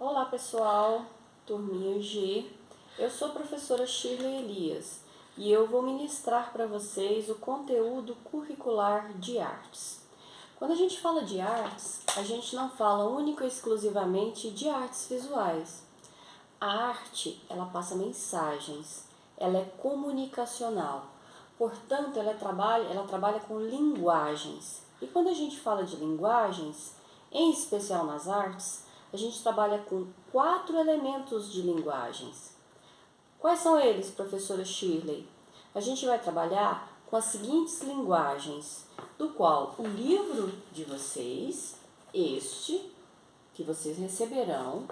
Olá pessoal, turminha G, eu sou a professora Shirley Elias e eu vou ministrar para vocês o conteúdo curricular de artes. Quando a gente fala de artes, a gente não fala única e exclusivamente de artes visuais. A arte, ela passa mensagens, ela é comunicacional, portanto ela trabalha com linguagens. E quando a gente fala de linguagens, em especial nas artes, a gente trabalha com 4 elementos de linguagens. Quais são eles, professora Shirley? A gente vai trabalhar com as seguintes linguagens, do qual o livro de vocês, este, que vocês receberão,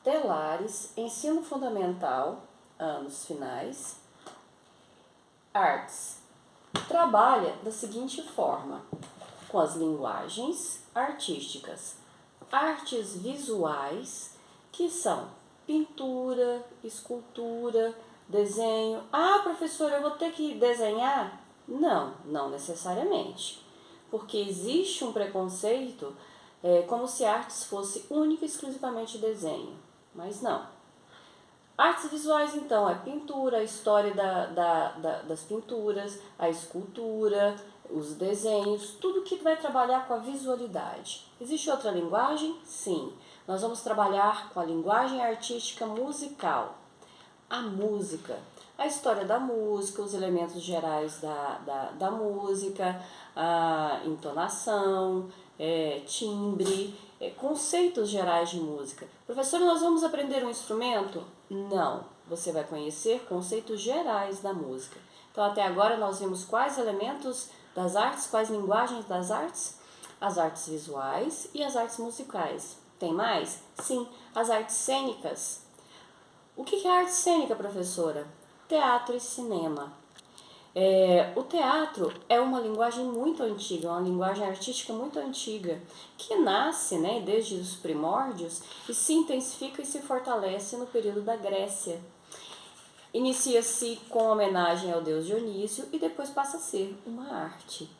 Telares, Ensino Fundamental, anos finais, Artes, trabalha da seguinte forma, com as linguagens artísticas, artes visuais, que são pintura, escultura, desenho. Ah, professora, eu vou ter que desenhar? Não, não necessariamente, porque existe um preconceito como se artes fosse única e exclusivamente desenho, mas não. Artes visuais, então, é pintura, a história das pinturas, a escultura, os desenhos, tudo que vai trabalhar com a visualidade. Existe outra linguagem? Sim. Nós vamos trabalhar com a linguagem artística musical. A música, a história da música, os elementos gerais da música, a entonação, timbre, conceitos gerais de música. Professora, nós vamos aprender um instrumento? Não, você vai conhecer conceitos gerais da música. Então, até agora nós vimos quais elementos das artes, quais linguagens das artes? As artes visuais e as artes musicais. Tem mais? Sim, as artes cênicas. O que é arte cênica, professora? Teatro e cinema. O teatro é uma linguagem muito antiga, uma linguagem artística muito antiga, que nasce desde os primórdios e se intensifica e se fortalece no período da Grécia. Inicia-se com homenagem ao deus Dionísio e depois passa a ser uma arte.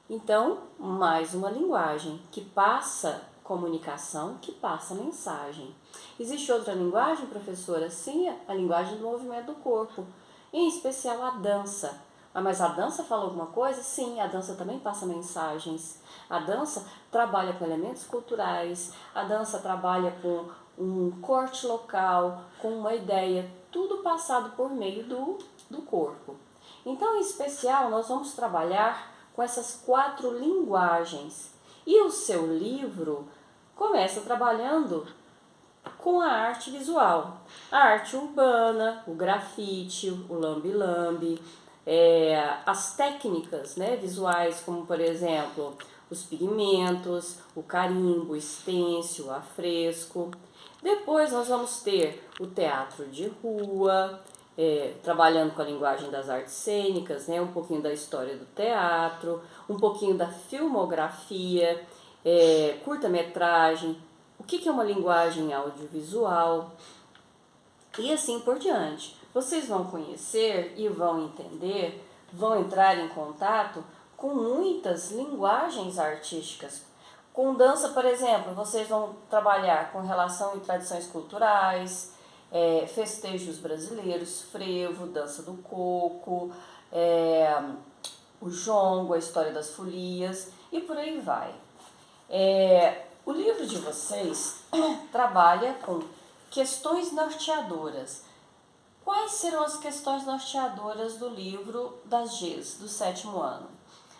Então, mais uma linguagem que passa comunicação, que passa mensagem. Existe outra linguagem, professora? Sim, a linguagem do movimento do corpo, em especial a dança. Mas a dança fala alguma coisa? Sim, a dança também passa mensagens. A dança trabalha com elementos culturais, a dança trabalha com um corte local, com uma ideia, tudo passado por meio do corpo. Então, em especial, nós vamos trabalhar com essas 4 linguagens. E o seu livro começa trabalhando com a arte visual, a arte urbana, o grafite, o lambe-lambe, as técnicas visuais, como por exemplo os pigmentos, o carimbo, o estêncil, o afresco. Depois nós vamos ter o teatro de rua, trabalhando com a linguagem das artes cênicas, um pouquinho da história do teatro, um pouquinho da filmografia, curta-metragem, o que é uma linguagem audiovisual e assim por diante. Vocês vão conhecer e vão entender, vão entrar em contato com muitas linguagens artísticas. Com dança, por exemplo, vocês vão trabalhar com relação e tradições culturais, festejos brasileiros, frevo, dança do coco, o jongo, a história das folias e por aí vai. O livro de vocês trabalha com questões norteadoras. Quais serão as questões norteadoras do livro das Gs, do 7º ano?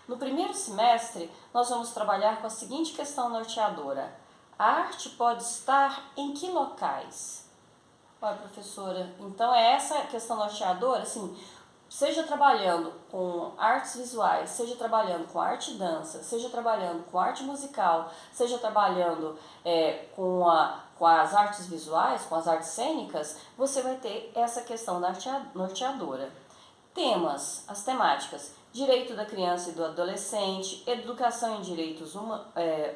No primeiro semestre, nós vamos trabalhar com a seguinte questão norteadora. A arte pode estar em que locais? Olha, professora, então é essa questão norteadora? Assim, seja trabalhando com artes visuais, seja trabalhando com arte dança, seja trabalhando com arte musical, seja trabalhando com as artes visuais, com as artes cênicas, você vai ter essa questão norteadora. Temas, as temáticas, direito da criança e do adolescente, educação em direitos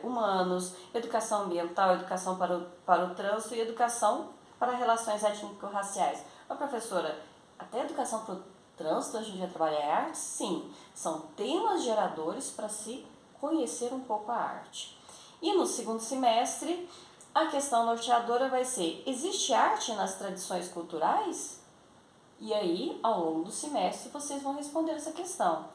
humanos, educação ambiental, educação para o trânsito e educação para relações étnico-raciais. Mas, professora, até educação para o trânsito a gente vai trabalhar em arte? Sim, são temas geradores para se conhecer um pouco a arte. E no segundo semestre, A questão norteadora vai ser: existe arte nas tradições culturais? E aí, ao longo do semestre, vocês vão responder essa questão.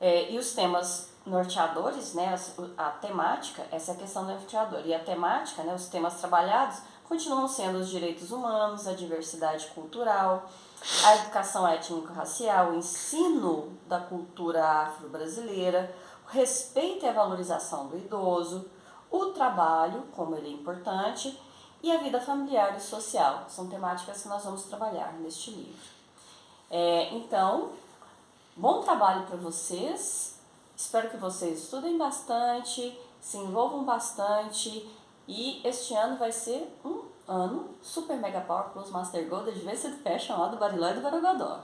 E os temas norteadores, né, a temática, essa é a questão norteadora. E a temática, né, os temas trabalhados, continuam sendo os direitos humanos, a diversidade cultural, a educação étnico-racial, o ensino da cultura afro-brasileira, o respeito e a valorização do idoso, o trabalho, como ele é importante, e a vida familiar e social. São temáticas que nós vamos trabalhar neste livro. Então, bom trabalho para vocês. Espero que vocês estudem bastante, se envolvam bastante, e este ano vai ser um ano Super Mega Power Plus Master Gold Advanced Fashion lá do Bariló e do Borogodó.